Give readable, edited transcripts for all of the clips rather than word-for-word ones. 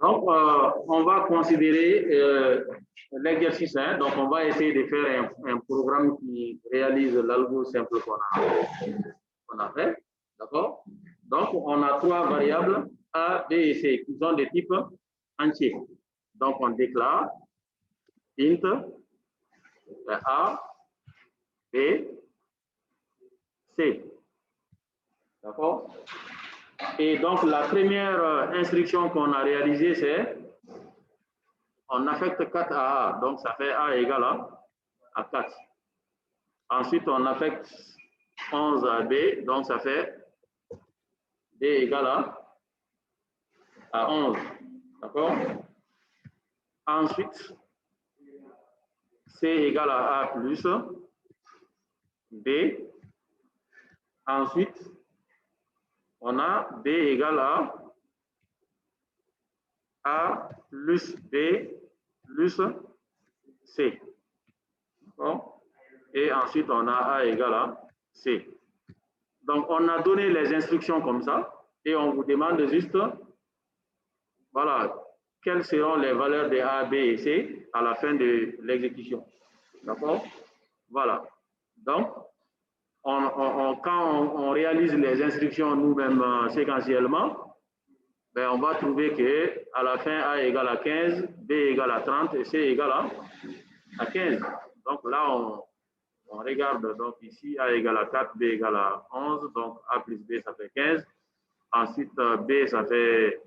Donc, on va considérer l'exercice 1. Donc, on va essayer de faire un programme qui réalise l'algo simple qu'on a fait. D'accord? Donc, on a trois variables A, B et C qui sont de type entier. Donc, on déclare int A, B, C. D'accord? Et donc, la première instruction qu'on a réalisée, c'est on affecte 4 à A. Donc, ça fait A égale à 4. Ensuite, on affecte 11 à B. Donc, ça fait B égale à 11. D'accord? Ensuite, C égale à A plus B. Ensuite, on a B égale à A plus B plus C. Et ensuite, on a A égale à C. Donc, on a donné les instructions comme ça et on vous demande juste, voilà, quelles seront les valeurs de A, B et C à la fin de l'exécution. D'accord? Voilà. Donc, quand on réalise les instructions nous-mêmes séquentiellement, ben, on va trouver qu'à la fin, A égale à 15, B égale à 30 et C égale à 15. Donc là, on regarde donc ici, A égale à 4, B égale à 11, donc A plus B, ça fait 15. Ensuite, B, ça fait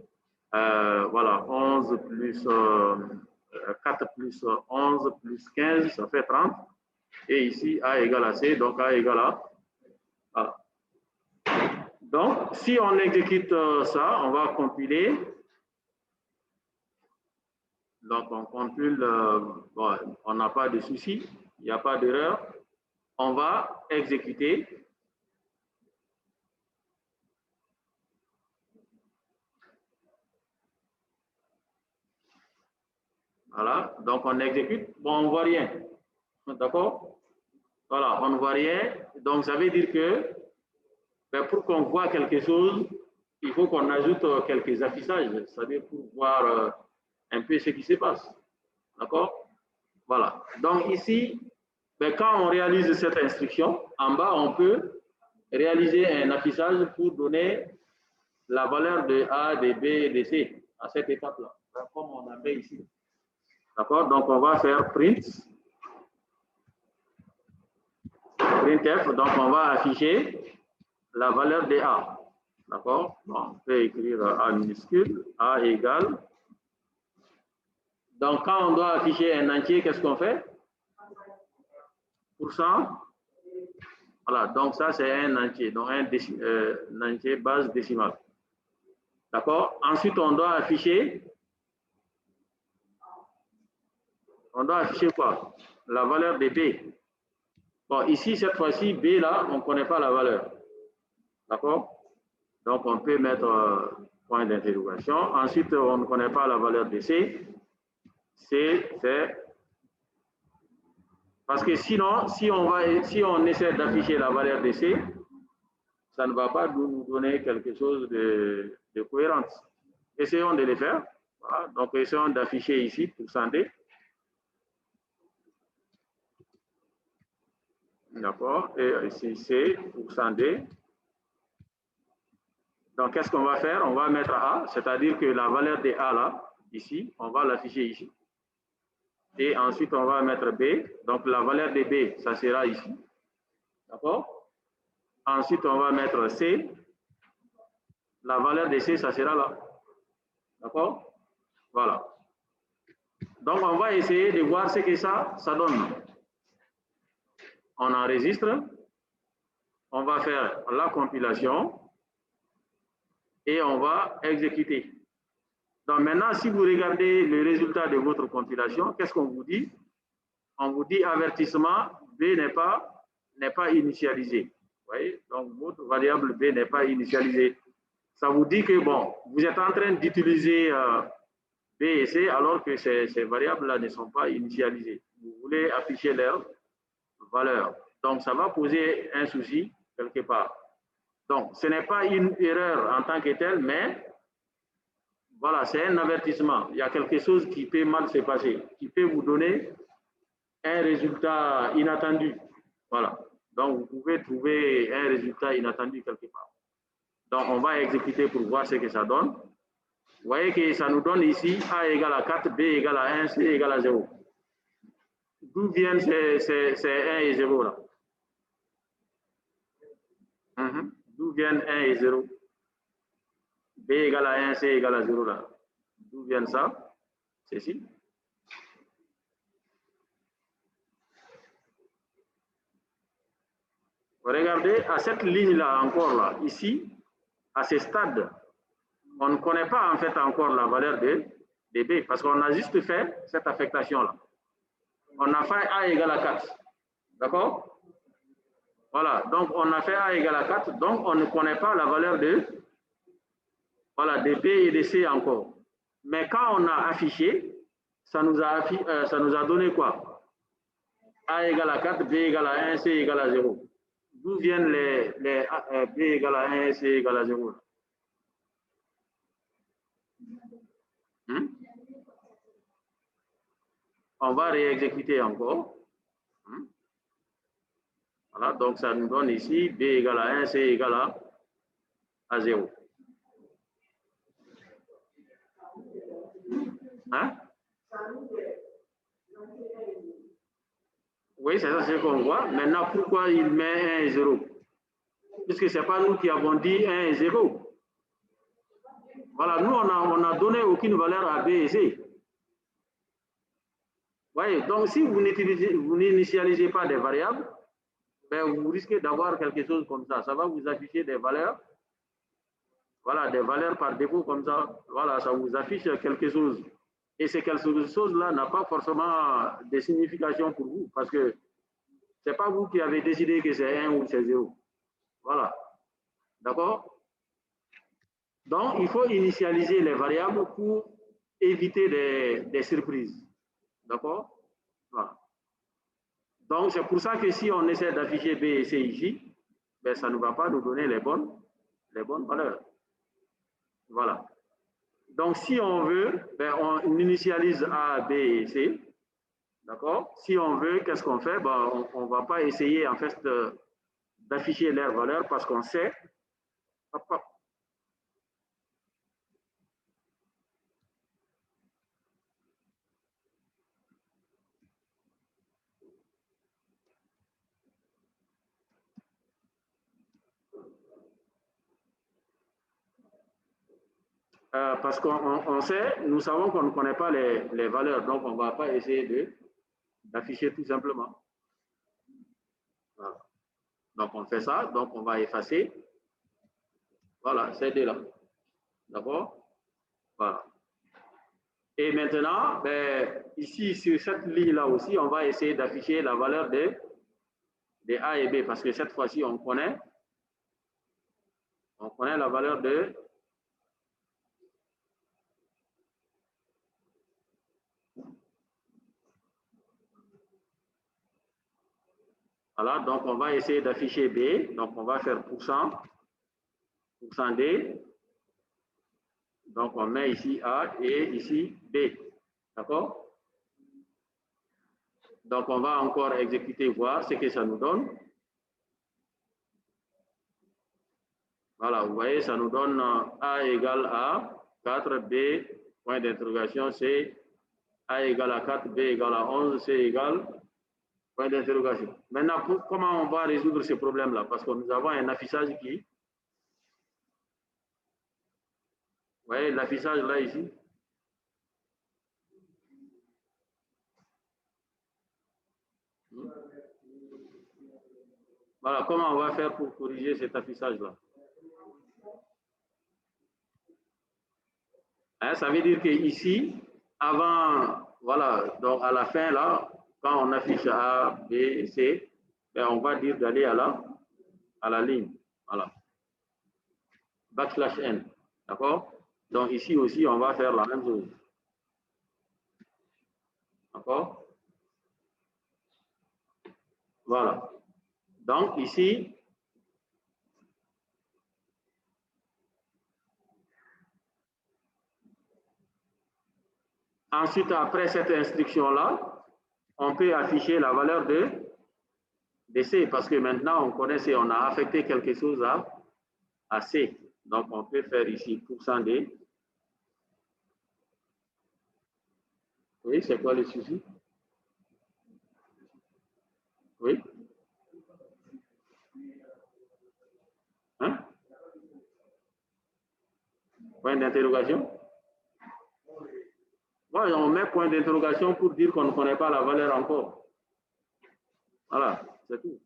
voilà, 11 plus 4 plus 11 plus 15, ça fait 30. Et ici, A égale à C, donc A égale à... Voilà. Donc, si on exécute ça, on va compiler. Donc, on compile, bon, on n'a pas de souci, il n'y a pas d'erreur. On va exécuter. Voilà, donc on exécute. Bon, on ne voit rien. D'accord? Voilà, on ne voit rien. Donc, ça veut dire que ben, pour qu'on voit quelque chose, il faut qu'on ajoute quelques affichages, c'est-à-dire pour voir un peu ce qui se passe. D'accord? Voilà. Donc, ici, ben, quand on réalise cette instruction, en bas, on peut réaliser un affichage pour donner la valeur de A, de B et de C à cette étape-là, comme on a fait ici. D'accord? Donc, on va faire printf. Donc, on va afficher la valeur de A. D'accord? Bon, on peut écrire A minuscule, A égale. Donc, quand on doit afficher un entier, qu'est-ce qu'on fait? Pourcent. Voilà, donc ça, c'est un entier, donc un entier base décimale. D'accord? Ensuite, on doit afficher quoi? La valeur de B. Bon, ici, cette fois-ci, B, là, on ne connaît pas la valeur. D'accord? Donc, on peut mettre point d'interrogation. Ensuite, on ne connaît pas la valeur de C. C, c'est... Parce que sinon, si on essaie d'afficher la valeur de C, ça ne va pas nous donner quelque chose de cohérent. Essayons de le faire. Voilà. Donc, essayons d'afficher ici %D. D'accord? Et ici, C, %D. Donc, qu'est-ce qu'on va faire? On va mettre A, c'est-à-dire que la valeur de A, là, ici, on va l'afficher ici. Et ensuite, on va mettre B. Donc, la valeur de B, ça sera ici. D'accord? Ensuite, on va mettre C. La valeur de C, ça sera là. D'accord? Voilà. Donc, on va essayer de voir ce que ça donne. On enregistre. On va faire la compilation. Et on va exécuter. Donc, maintenant, si vous regardez le résultat de votre compilation, qu'est-ce qu'on vous dit? On vous dit avertissement, B n'est pas initialisé. Vous voyez? Donc, votre variable B n'est pas initialisée. Ça vous dit que, bon, vous êtes en train d'utiliser B et C alors que ces variables-là ne sont pas initialisées. Vous voulez afficher leur valeur. Donc, ça va poser un souci quelque part. Donc, ce n'est pas une erreur en tant que telle, mais Voilà, c'est un avertissement. Il y a quelque chose qui peut mal se passer, qui peut vous donner un résultat inattendu. Voilà. Donc, vous pouvez trouver un résultat inattendu quelque part. Donc, on va exécuter pour voir ce que ça donne. Vous voyez que ça nous donne ici A égale à 4, B égale à 1, C égale à 0. D'où viennent ces 1 et 0 là? D'où viennent 1 et 0? B égale à 1, C égale à 0 là. D'où viennent ça? Ceci. Regardez, à cette ligne-là, encore là, ici, à ce stade, on ne connaît pas en fait encore la valeur de B, parce qu'on a juste fait cette affectation-là. On a fait A égale à 4. D'accord? Voilà, donc on a fait A égale à 4, donc on ne connaît pas la valeur de, voilà, de B et de C encore. Mais quand on a affiché, ça nous a donné quoi? A égale à 4, B égale à 1, C égale à 0. D'où viennent les B égale à 1, C égale à 0? On va réexécuter encore. Voilà, donc ça nous donne ici B égale à 1, C égale à 0. Hein? Oui, c'est ça ce qu'on voit. Maintenant, pourquoi il met 1 et 0? Puisque ce n'est pas nous qui avons dit 1 et 0. Voilà, nous, on n'a donné aucune valeur à B et C. Voyez, donc si vous n'initialisez pas des variables, ben, vous risquez d'avoir quelque chose comme ça. Ça va vous afficher des valeurs. Voilà, des valeurs par défaut comme ça. Voilà, ça vous affiche quelque chose. Et ces quelque chose-là n'a pas forcément de signification pour vous parce que ce n'est pas vous qui avez décidé que c'est 1 ou c'est 0. Voilà. D'accord? Donc, il faut initialiser les variables pour éviter des surprises. D'accord? Voilà. Donc, c'est pour ça que si on essaie d'afficher B et C ici, ben, ça ne va pas nous donner les bonnes valeurs. Voilà. Donc, si on veut, ben, on initialise A, B et C. D'accord? Si on veut, qu'est-ce qu'on fait? Ben, on ne va pas essayer, en fait, d'afficher leurs valeurs parce qu'on sait. Parce qu'on sait, nous savons qu'on ne connaît pas les valeurs, donc on ne va pas essayer d'afficher tout simplement. Voilà. Donc on fait ça, donc on va effacer. Voilà, ces deux-là. D'accord? Voilà. Et maintenant, ben, ici, sur cette ligne-là aussi, on va essayer d'afficher la valeur de A et B, parce que cette fois-ci, on connaît la valeur de voilà, donc on va essayer d'afficher B, donc on va faire %D, donc on met ici A et ici B, d'accord? Donc on va encore exécuter, voir ce que ça nous donne. Voilà, vous voyez, ça nous donne A égale à 4B, point d'interrogation, C, A égale à 4, B égale à 11, C égale, point d'interrogation. Maintenant, comment on va résoudre ce problème-là? Parce que nous avons un affichage qui... Vous voyez l'affichage là, ici? Voilà, comment on va faire pour corriger cet affichage-là? Hein, ça veut dire qu'ici, avant, voilà, donc à la fin, là, quand on affiche A, B et C, ben on va dire d'aller à la ligne. Voilà. Backslash N. D'accord? Donc ici aussi, on va faire la même chose. D'accord? Voilà. Donc ici, Ensuite, après cette instruction-là, on peut afficher la valeur de C, parce que maintenant, on connaît C, on a affecté quelque chose à C. Donc, on peut faire ici %D. Oui, c'est quoi le souci? Oui. Hein? Point d'interrogation? Ouais, on met point d'interrogation pour dire qu'on ne connaît pas la valeur encore. Voilà, c'est tout.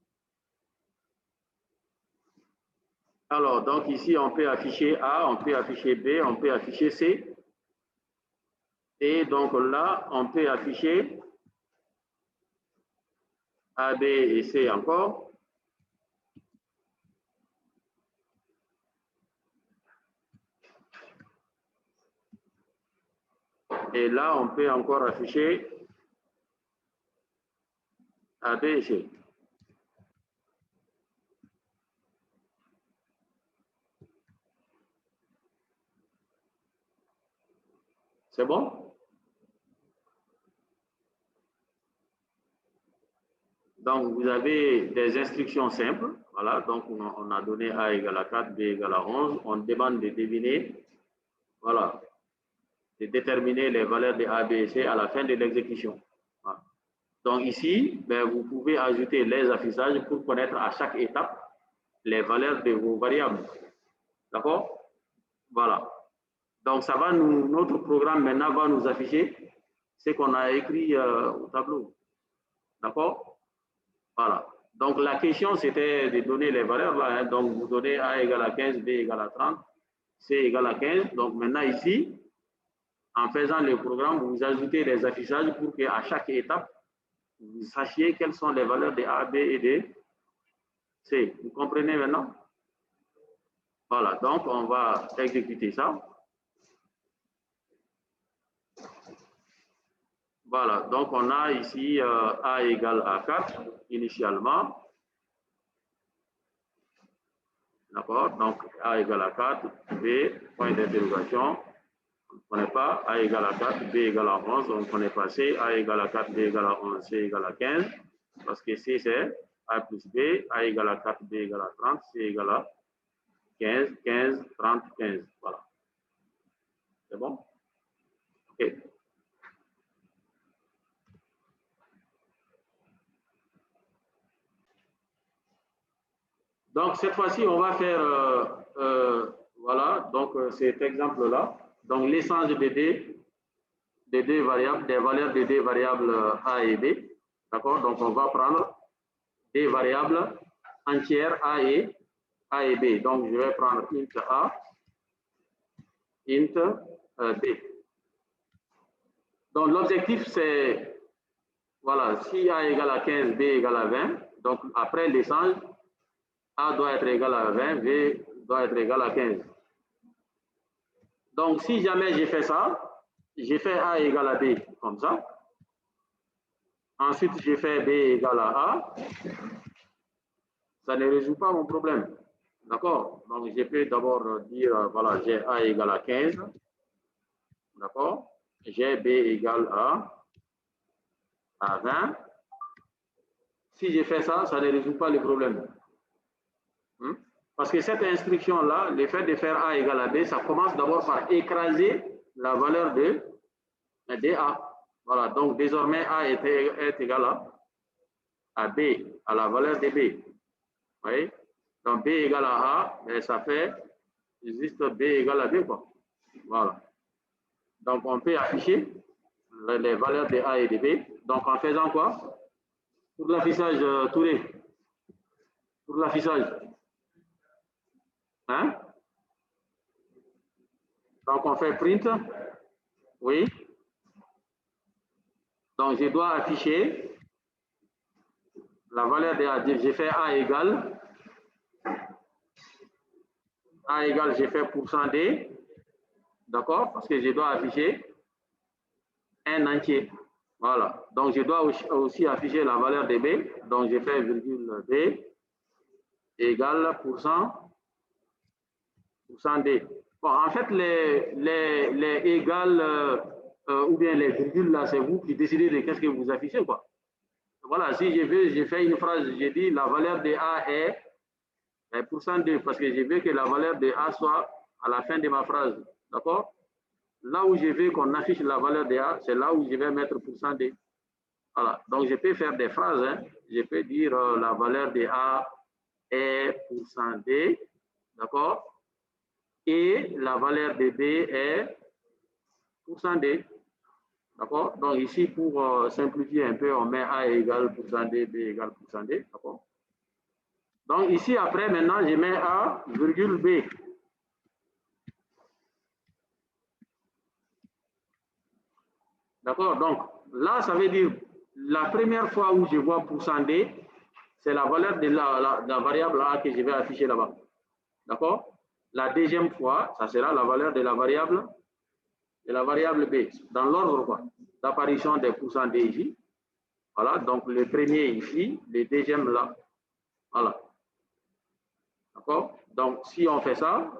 Alors, donc ici, on peut afficher A, on peut afficher B, on peut afficher C. Et donc là, on peut afficher A, B et C encore. Et là, on peut encore afficher A, B et C. C'est bon? Donc, vous avez des instructions simples. Voilà, donc on a donné A égale à 4, B égale à 11. On demande de deviner, voilà, de déterminer les valeurs de A, B et C à la fin de l'exécution. Voilà. Donc ici, ben, vous pouvez ajouter les affichages pour connaître à chaque étape les valeurs de vos variables. D'accord? Voilà. Donc ça va notre programme maintenant va nous afficher ce qu'on a écrit au tableau. D'accord? Voilà. Donc la question c'était de donner les valeurs là. Hein. Donc vous donnez A égale à 15, B égale à 30, C égale à 15. Donc maintenant ici, en faisant le programme, vous ajoutez les affichages pour qu'à chaque étape, vous sachiez quelles sont les valeurs de A, B et de C. Vous comprenez maintenant? Voilà, donc on va exécuter ça. Voilà, donc on a ici A égale à 4 initialement. D'accord, donc A égale à 4, B, point d'interrogation, on ne connaît pas, A égale à 4, B égale à 11, on ne connaît pas C, A égale à 4, B égale à 11, C égale à 15, parce que C c'est A plus B, A égale à 4, B égale à 30, C égale à 15, 15, 30, 15, voilà. C'est bon? OK. Donc, cette fois-ci, on va faire, voilà, donc cet exemple-là. Donc, l'échange des deux variables, des valeurs des deux variables A et B. D'accord? Donc, on va prendre des variables entières A et B. Donc, je vais prendre int A, int B. Donc, l'objectif, c'est, voilà, si A égale à 15, B égale à 20, donc après l'échange, A doit être égal à 20, B doit être égal à 15. Donc, si jamais j'ai fait ça, j'ai fait A égale à B, comme ça. Ensuite, j'ai fait B égale à A. Ça ne résout pas mon problème. D'accord? Donc, je peux d'abord dire, voilà, j'ai A égale à 15. D'accord? J'ai B égale à 20. Si j'ai fait ça, ça ne résout pas le problème. Parce que cette instruction-là, le fait de faire A égale à B, ça commence d'abord par écraser la valeur de A. Voilà, donc désormais A est égal à B, à la valeur de B. Vous voyez? Donc B égale à A, et ça fait juste B égale à B, quoi. Voilà. Donc on peut afficher les valeurs de A et de B. Donc en faisant quoi? Pour l'affichage, Touré. Pour l'affichage. Hein? Donc on fait print. Oui. Donc je dois afficher la valeur de A. J'ai fait A égale, j'ai fait %D. D'accord? Parce que je dois afficher un entier. Voilà. Donc je dois aussi afficher la valeur de B. Donc je fais virgule B égale %D. Bon, en fait, les égales ou bien les virgules là, c'est vous qui décidez de qu'est-ce que vous affichez, quoi. Voilà, si je veux, j'ai fait une phrase, j'ai dit la valeur de A est %2, parce que je veux que la valeur de A soit à la fin de ma phrase. D'accord? Là où je veux qu'on affiche la valeur de A, c'est là où je vais mettre %2. Voilà, donc je peux faire des phrases, hein. Je peux dire la valeur de A est %2, d'accord? Et la valeur de B est %2. D'accord? Donc ici, pour simplifier un peu, on met A égale %2, B égale %2. D'accord? Donc ici, après, maintenant, je mets A, virgule B. D'accord? Donc là, ça veut dire la première fois où je vois %D, c'est la valeur de la variable A que je vais afficher là-bas. D'accord? La deuxième fois, ça sera la valeur de la variable B, dans l'ordre quoi, d'apparition des %D ici. Voilà, donc le premier ici, le deuxième là. Voilà. D'accord? Donc si on fait ça,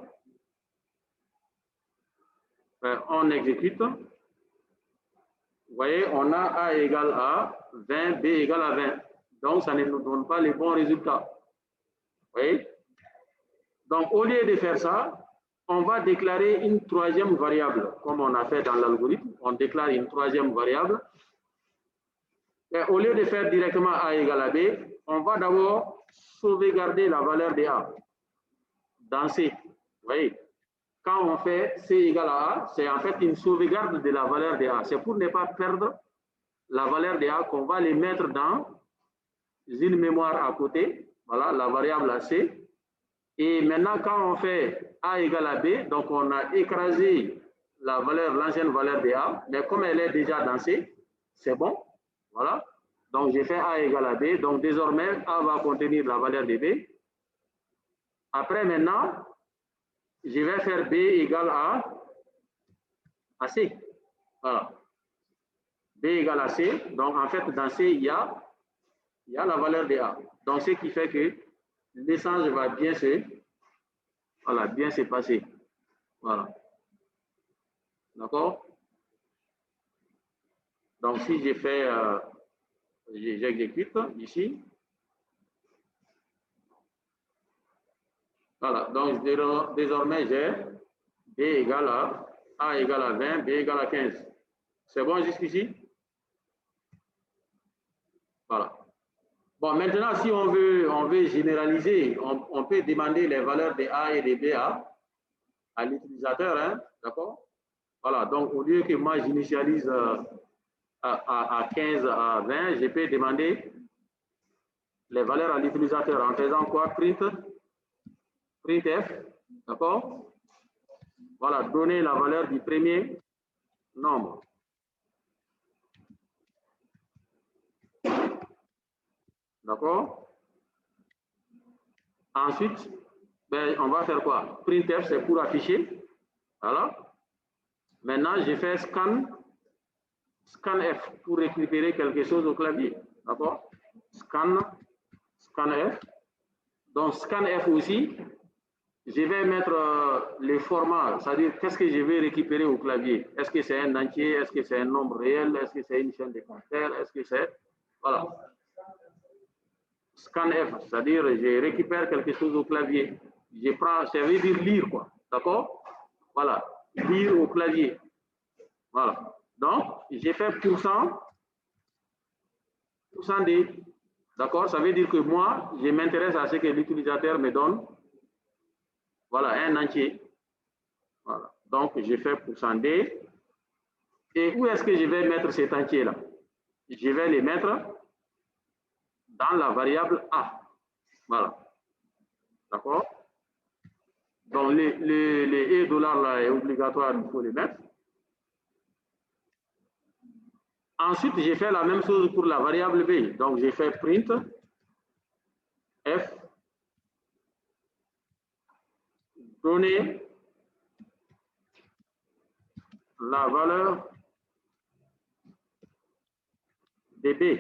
on exécute. Vous voyez, on a A égale à 20, B égale à 20. Donc ça ne nous donne pas les bons résultats. Vous voyez? Donc au lieu de faire ça, on va déclarer une troisième variable, comme on a fait dans l'algorithme. On déclare une troisième variable. Et au lieu de faire directement A égale à B, on va d'abord sauvegarder la valeur de A dans C. Vous voyez, quand on fait C égale à A, c'est en fait une sauvegarde de la valeur de A. C'est pour ne pas perdre la valeur de A qu'on va les mettre dans une mémoire à côté. Voilà, la variable à C. Et maintenant, quand on fait A égale à B, donc on a écrasé la valeur, l'ancienne valeur de A, mais comme elle est déjà dans C, c'est bon. Voilà. Donc, j'ai fait A égale à B. Donc, désormais, A va contenir la valeur de B. Après, maintenant, je vais faire B égale à C. Voilà. B égale à C. Donc, en fait, dans C, il y a la valeur de A. Donc, ce qui fait que l'échange va bien se passer. Voilà. D'accord? Donc, si j'ai fait, j'exécute ici. Voilà. Donc, désormais, j'ai B égale à A égale à 20, B égale à 15. C'est bon jusqu'ici? Voilà. Bon, maintenant, si on veut généraliser, on peut demander les valeurs de A et de B à l'utilisateur, hein, d'accord? Voilà, donc au lieu que moi j'initialise à 15, à 20, je peux demander les valeurs à l'utilisateur en faisant quoi? Printf, d'accord? Voilà, donner la valeur du premier nombre. D'accord? Ensuite, ben, on va faire quoi? Printf, c'est pour afficher. Voilà. Maintenant, je fais scanf pour récupérer quelque chose au clavier. D'accord? Scanf. Donc, scanf aussi, je vais mettre les formats, c'est-à-dire qu'est-ce que je vais récupérer au clavier. Est-ce que c'est un entier? Est-ce que c'est un nombre réel? Est-ce que c'est une chaîne de caractères? Est-ce que c'est... Voilà. Scanf, c'est-à-dire je récupère quelque chose au clavier. Je prends, ça veut dire lire, quoi. D'accord? Voilà. Lire au clavier. Voilà. Donc, j'ai fait %D. D'accord? Ça veut dire que moi, je m'intéresse à ce que l'utilisateur me donne. Voilà, un entier. Voilà. Donc, j'ai fait %D. Et où est-ce que je vais mettre cet entier-là? Je vais les mettre dans la variable A. Voilà. D'accord? Donc, les $, là, est obligatoire, il faut les mettre. Ensuite, j'ai fait la même chose pour la variable B. Donc, j'ai fait print f donner la valeur de B.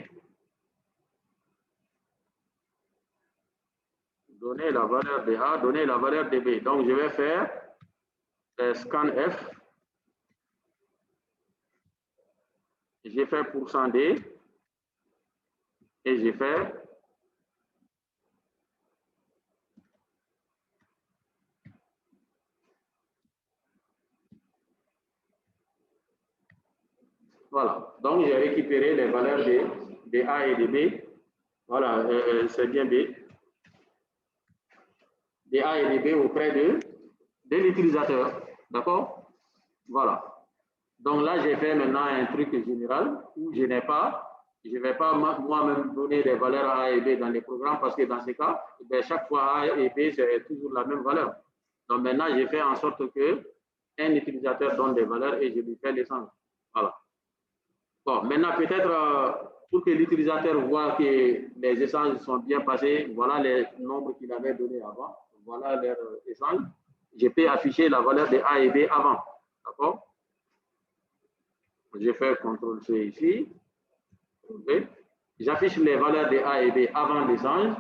Donner la valeur de A, donner la valeur de B. Donc, je vais faire scanf j'ai fait %D et j'ai fait voilà. Donc, j'ai récupéré les valeurs de A et de B. Voilà, c'est bien B. De A et de B auprès de l'utilisateur. D'accord? Voilà. Donc là, j'ai fait maintenant un truc général où je n'ai pas, je ne vais pas moi-même donner des valeurs A et B dans les programmes parce que dans ces cas, ben, chaque fois A et B, c'est toujours la même valeur. Donc maintenant, j'ai fait en sorte que un utilisateur donne des valeurs et je lui fais l'échange. Voilà. Bon, maintenant, peut-être pour que l'utilisateur voit que les échanges sont bien passés, voilà les nombres qu'il avait donnés avant, voilà leur échange. Je peux afficher la valeur de A et B avant. D'accord? Je fais CTRL-C ici. Okay. J'affiche les valeurs de A et B avant l'échange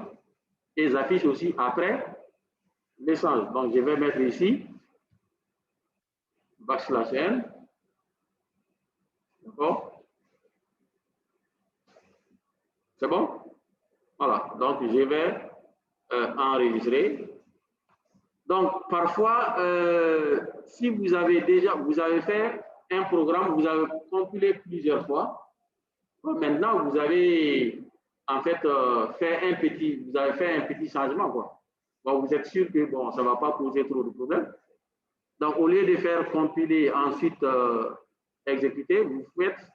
et j'affiche aussi après l'échange. Donc, je vais mettre ici \n. D'accord? C'est bon? Voilà. Donc, je vais enregistrer. Donc, parfois, si vous avez fait un programme, vous avez compilé plusieurs fois. Maintenant, vous avez en fait vous avez fait un petit changement, quoi. Bon, vous êtes sûr que bon, ça ne va pas poser trop de problèmes. Donc, au lieu de faire compiler, ensuite exécuter, vous faites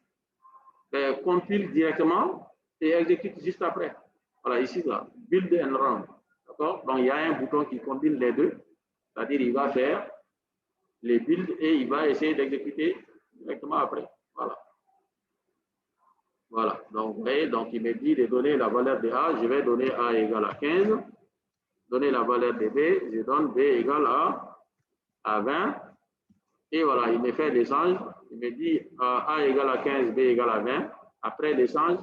compile directement et exécute juste après. Voilà, ici, là, build and run. D'accord? Donc, il y a un bouton qui combine les deux. C'est-à-dire, il va faire les builds et il va essayer d'exécuter directement après. Voilà. Voilà. Donc, vous voyez, donc il me dit de donner la valeur de A. Je vais donner A égale à 15. Donner la valeur de B. Je donne B égale à 20. Et voilà, il me fait l'échange. Il me dit A égale à 15, B égale à 20. Après l'échange,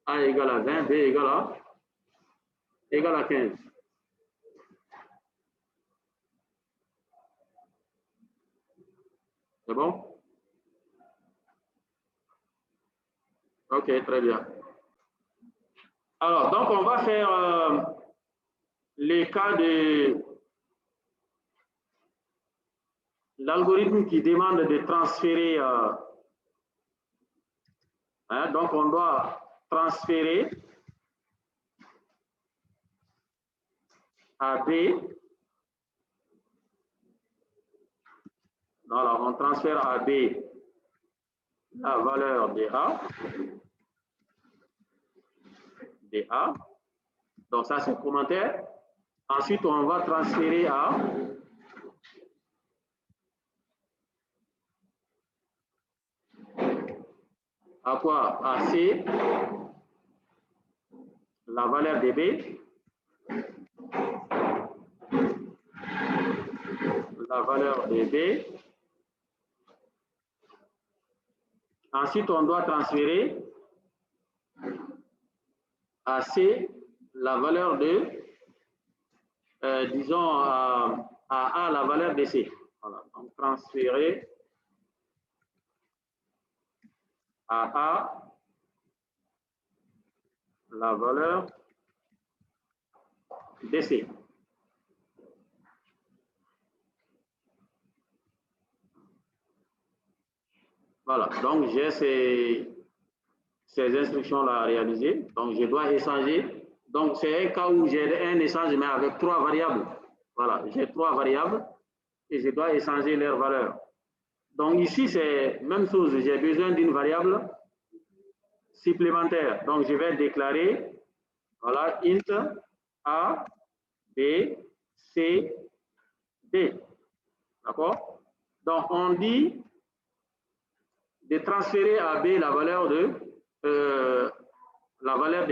A égale à 20, B égale à 15. C'est bon? Ok, très bien. Alors, donc, on va faire les cas de l'algorithme qui demande de transférer. Donc, on doit transférer à B. Alors, on transfère à B la valeur de A. Donc, ça, c'est le commentaire. Ensuite, on va transférer à quoi? À C, la valeur de B. La valeur de B. Ensuite, on doit transférer à C la valeur de, disons, à A la valeur de C. Voilà. Donc, transférer à A la valeur de C. Voilà, donc j'ai ces instructions-là à réaliser. Donc, je dois échanger. Donc, c'est un cas où j'ai un échange, mais avec 3 variables. Voilà, j'ai 3 variables et je dois échanger leurs valeurs. Donc, ici, c'est la même chose. J'ai besoin d'une variable supplémentaire. Donc, je vais déclarer, voilà, int A, B, C, D. D'accord? Donc, on dit de transférer à B la valeur de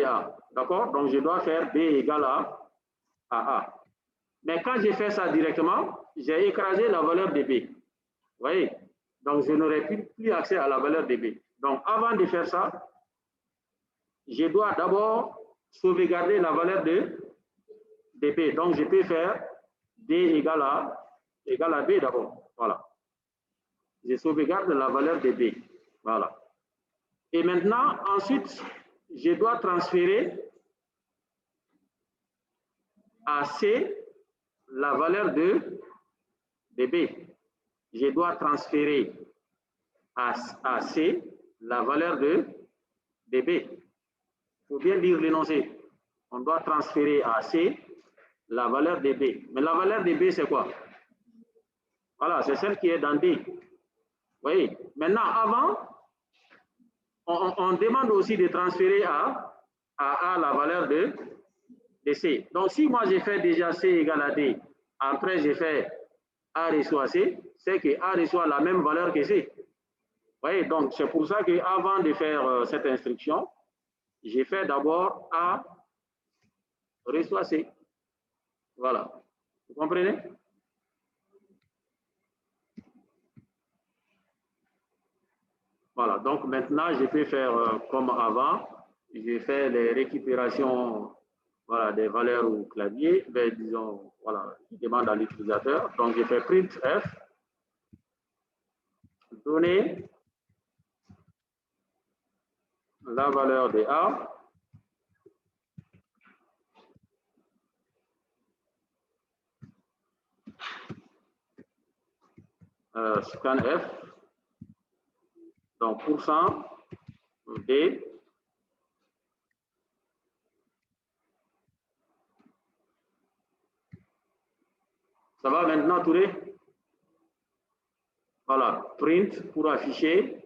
A. D'accord? Donc, je dois faire B égale à A. Mais quand j'ai fait ça directement, j'ai écrasé la valeur de B. Vous voyez? Donc, je n'aurai plus accès à la valeur de B. Donc, avant de faire ça, je dois d'abord sauvegarder la valeur de B. Donc, je peux faire D égale à B d'abord. Voilà. Je sauvegarde la valeur de B. Voilà. Et maintenant, ensuite, je dois transférer à C la valeur de B. Je dois transférer à C la valeur de B. Il faut bien lire l'énoncé. On doit transférer à C la valeur de B. Mais la valeur de B, c'est quoi? Voilà, c'est celle qui est dans D. Vous voyez? Maintenant, avant, on demande aussi de transférer à A la valeur de C. Donc, si moi, j'ai fait déjà C égale à D, après, j'ai fait A reçoit C, c'est que A reçoit la même valeur que C. Vous voyez? Donc, c'est pour ça qu'avant de faire cette instruction, j'ai fait d'abord A reçoit C. Voilà. Vous comprenez? Voilà. Donc, maintenant, je peux faire comme avant. J'ai fait les récupérations, voilà, des valeurs au clavier, mais disons, voilà, qui demandent à l'utilisateur. Donc, j'ai fait printf, donner la valeur de A, scanf, donc %D, ça va maintenant, Touré? Voilà, print pour afficher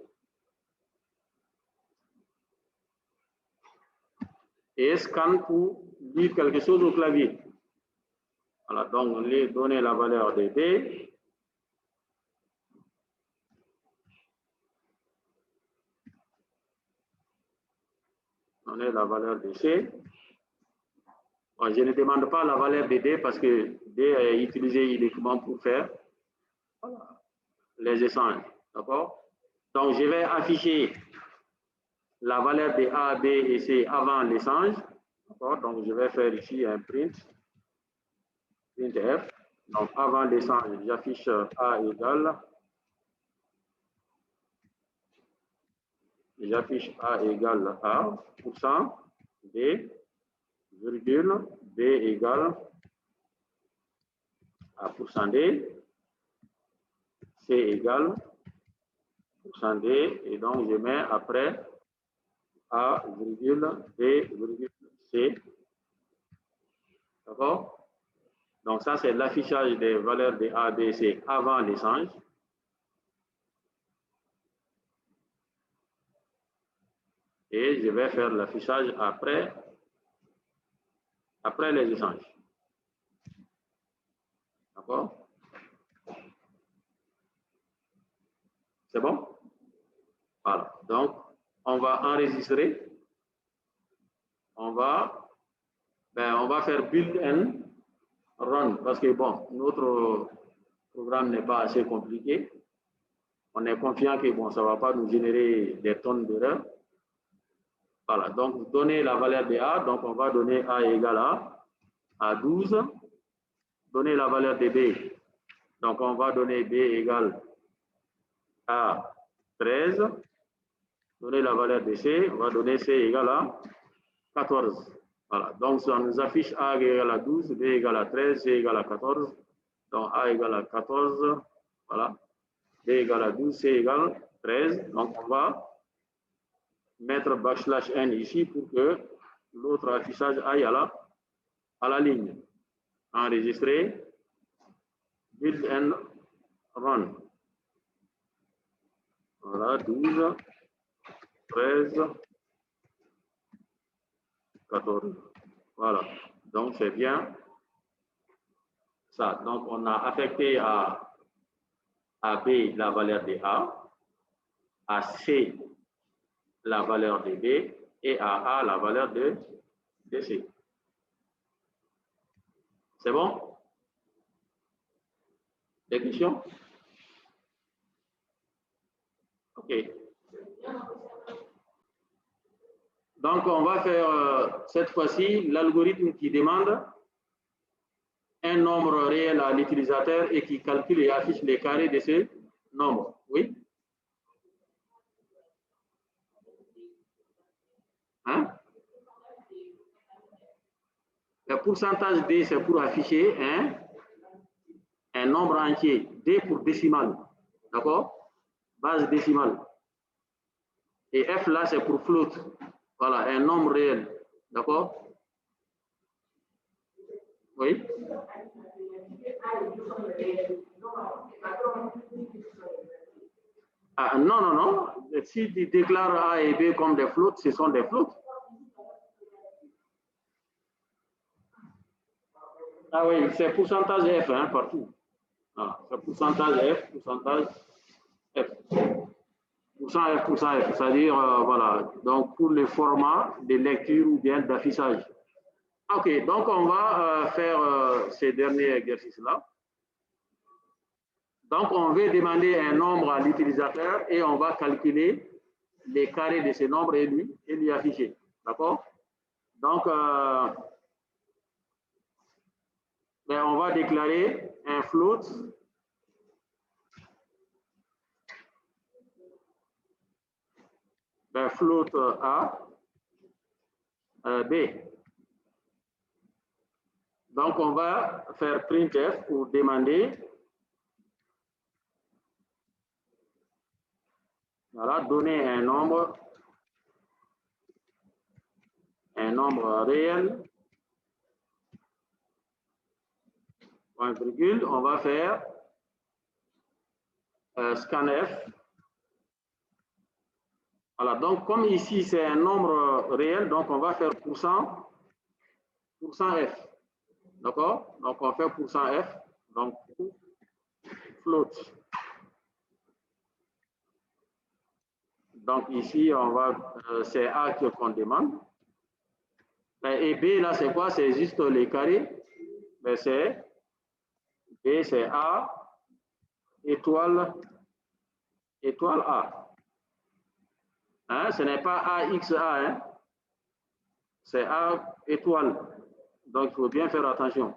et scan pour lire quelque chose au clavier. Voilà, donc on lui donner la valeur de B. Donner la valeur de C. Bon, je ne demande pas la valeur de D parce que D est utilisé uniquement pour faire voilà, les échanges. D'accord? Donc je vais afficher la valeur de A, B et C avant l'échange. D'accord? Donc je vais faire ici un printf. Donc avant l'échange, j'affiche A égale. J'affiche A égale A, %, D, virgule, B égale à %D, C égale %D, et donc je mets après A, virgule, B, virgule, C. D'accord? Donc ça, c'est l'affichage des valeurs de A, B, C avant l'échange. Et je vais faire l'affichage après les échanges. D'accord? C'est bon? Voilà. Donc, on va enregistrer. On va faire build and run parce que, bon, notre programme n'est pas assez compliqué. On est confiant que, bon, ça ne va pas nous générer des tonnes d'erreurs. Voilà. Donc, donner la valeur de A. Donc, on va donner A égale à 12. Donner la valeur de B. Donc, on va donner B égale à 13. Donner la valeur de C. On va donner C égale à 14. Voilà. Donc, ça nous affiche A égale à 12, B égale à 13, C égale à 14. Donc, A égale à 14. Voilà. B égale à 12, C égale 13. Donc, on va mettre \n ici pour que l'autre affichage aille à la ligne. Enregistrer, build and run. Voilà, 12, 13, 14. Voilà, donc c'est bien ça. Donc on a affecté à B la valeur de A, à C la valeur de B et à A la valeur de C. C'est bon? Des questions? OK. Donc, on va faire cette fois-ci l'algorithme qui demande un nombre réel à l'utilisateur et qui calcule et affiche les carrés de ce nombre. Oui? Hein? Le pourcentage D, c'est pour afficher un nombre entier. D pour décimal. D'accord? Base décimale. Et F là, c'est pour float. Voilà, un nombre réel. D'accord? Oui? Ah, non, non, non. Si tu déclares A et B comme des floats, ce sont des floats. Ah oui, c'est pourcentage F hein, partout. Ah, c'est pourcentage F, pourcentage F. Pourcent F, c'est-à-dire, voilà, donc pour le format de lecture ou bien d'affichage. Ok, donc on va faire ces derniers exercices-là. Donc on veut demander un nombre à l'utilisateur et on va calculer les carrés de ce nombre et lui afficher. D'accord? Donc, ben, on va déclarer un float float A B. Donc, on va faire printf pour demander, voilà, donner un nombre réel, point virgule, on va faire scanf. Voilà, donc comme ici c'est un nombre réel, donc on va faire pourcent F. D'accord? Donc on fait pourcent F, donc float. Donc ici, on va, c'est A qu'on demande. Et B, là, c'est quoi? C'est juste les carrés. Mais c'est B, c'est A, étoile A. Hein? Ce n'est pas AXA, hein? C'est A étoile. Donc, il faut bien faire attention.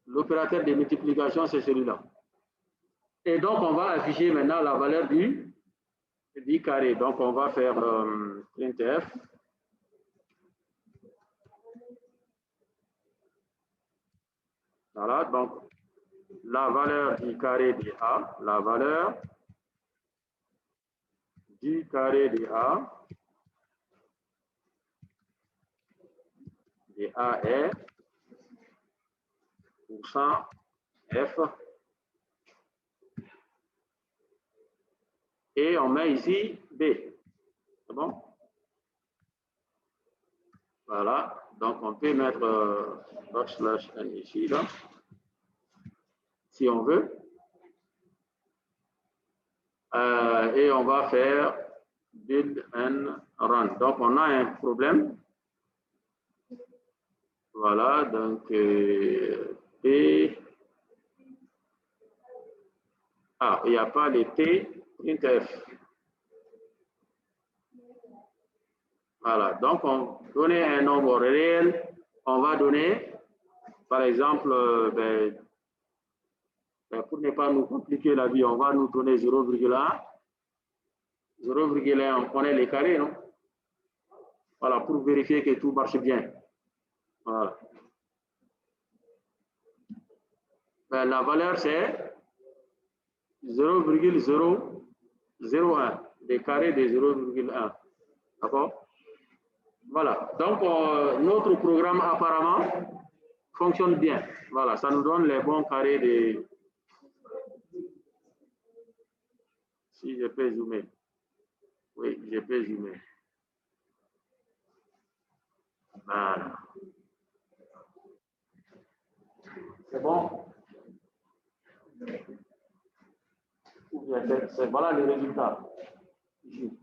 L'opérateur de multiplication, c'est celui-là. Et donc, on va afficher maintenant la valeur du carré. Donc, on va faire printf. Voilà, donc la valeur du carré de A, la valeur du carré de A est pourcent F. Et on met ici B. C'est bon? Voilà. Donc, on peut mettre backslash n ici, là, si on veut. Et on va faire build and run. Donc, on a un problème. Voilà. Donc, T. Ah, il n'y a pas les T, printf. Voilà, donc on donne un nombre réel, on va donner, par exemple, pour ne pas nous compliquer la vie, on va nous donner 0,1. 0,1, on connaît les carrés, non? Voilà, pour vérifier que tout marche bien. Voilà. La valeur, c'est 0,001, les carrés de 0,1. D'accord? Voilà, donc notre programme apparemment fonctionne bien. Voilà, ça nous donne les bons carrés de... Si je peux zoomer. Oui, je peux zoomer. Voilà. C'est bon? Voilà les résultats. Ici.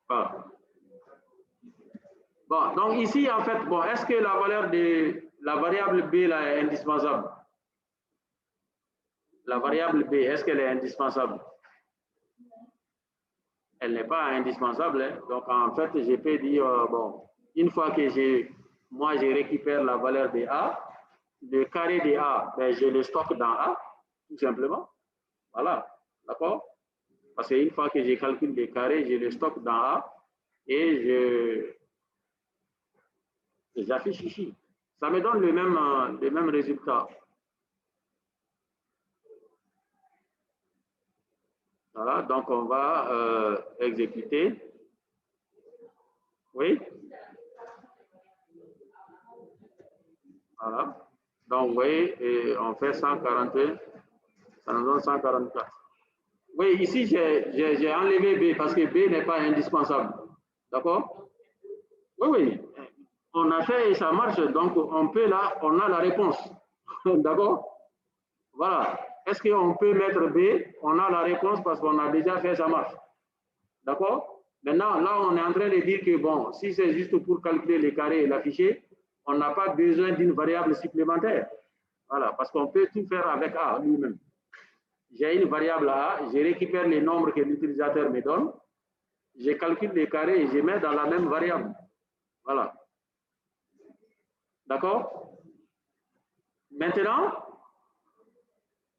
Voilà. Bon, donc ici, en fait, bon, est-ce que la valeur de la variable B là, est indispensable? La variable B, est-ce qu'elle est indispensable? Elle n'est pas indispensable. Hein? Donc, en fait, je peux dire, bon, une fois que moi, je récupère la valeur de A, le carré de A, ben, je le stocke dans A, tout simplement. Voilà, d'accord? Parce qu'une fois que je calcule les carrés, je les stocke dans A et j'affiche ici. Ça me donne le même résultat. Voilà, donc on va exécuter. Oui. Voilà. Donc, vous voyez, on fait 141, ça nous donne 144. Oui, ici, j'ai enlevé B parce que B n'est pas indispensable. D'accord? Oui, oui. On a fait et ça marche, donc on peut là, on a la réponse. D'accord? Voilà. Est-ce qu'on peut mettre B? On a la réponse parce qu'on a déjà fait, ça marche. D'accord? Maintenant, là, on est en train de dire que, bon, si c'est juste pour calculer les carrés et l'afficher, on n'a pas besoin d'une variable supplémentaire. Voilà, parce qu'on peut tout faire avec A lui-même. J'ai une variable A, je récupère les nombres que l'utilisateur me donne, je calcule les carrés et je mets dans la même variable. Voilà. D'accord? Maintenant,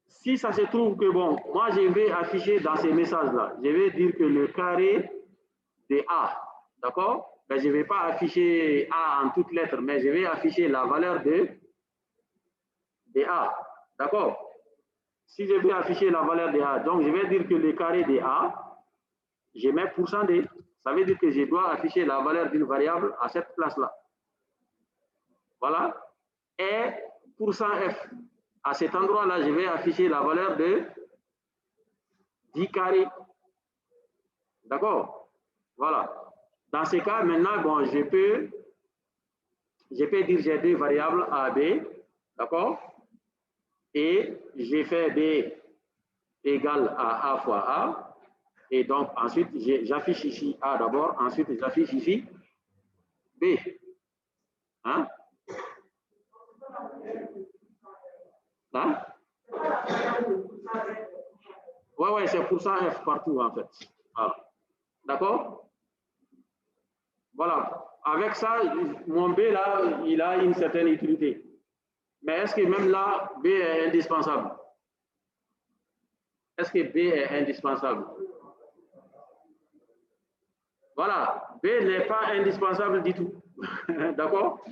si ça se trouve que, bon, moi, je vais afficher dans ces messages-là, je vais dire que le carré de A, d'accord? Ben, je ne vais pas afficher A en toutes lettres, mais je vais afficher la valeur de A, d'accord? Si je vais afficher la valeur de A, donc je vais dire que le carré de A, je mets %D. Ça veut dire que je dois afficher la valeur d'une variable à cette place-là. Voilà. Et %F, à cet endroit-là, je vais afficher la valeur de 10 carrés. D'accord? Voilà. Dans ce cas, maintenant, bon, je peux dire j'ai deux variables A, B. D'accord? Et j'ai fait B égale à A fois A. Et donc, ensuite, j'affiche ici A d'abord. Ensuite, j'affiche ici B. Hein? Hein? Ouais, ouais, c'est %F partout, en fait. Voilà. D'accord? Voilà. Avec ça, mon B, là, il a une certaine utilité. Mais est-ce que même là, B est indispensable? Est-ce que B est indispensable? Voilà. B n'est pas indispensable du tout. D'accord?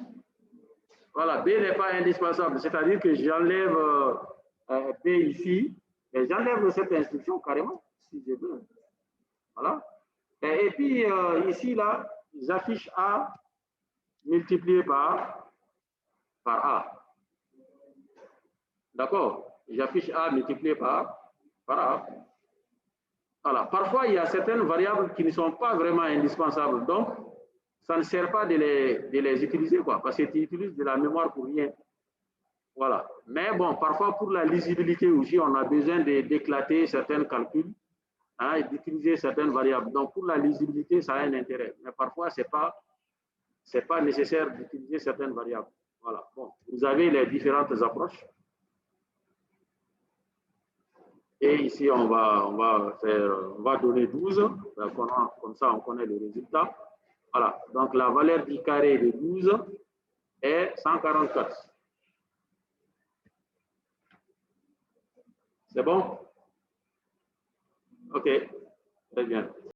Voilà. B n'est pas indispensable. C'est-à-dire que j'enlève B ici, et j'enlève cette instruction carrément, si je veux. Voilà. Et puis, ici, là, j'affiche A multiplié par A. D'accord? J'affiche A multiplié par A. Voilà. Parfois, il y a certaines variables qui ne sont pas vraiment indispensables. Donc, ça ne sert pas de les utiliser, quoi, parce que tu utilises de la mémoire pour rien. Voilà. Mais bon, parfois, pour la lisibilité aussi, on a besoin d'éclater certains calculs, hein, et d'utiliser certaines variables. Donc, pour la lisibilité, ça a un intérêt. Mais parfois, ce n'est pas nécessaire d'utiliser certaines variables. Voilà. Bon, vous avez les différentes approches. Et ici, on va donner 12. Comme ça, on connaît le résultat. Voilà. Donc, la valeur du carré de 12 est 144. C'est bon? OK. Très bien.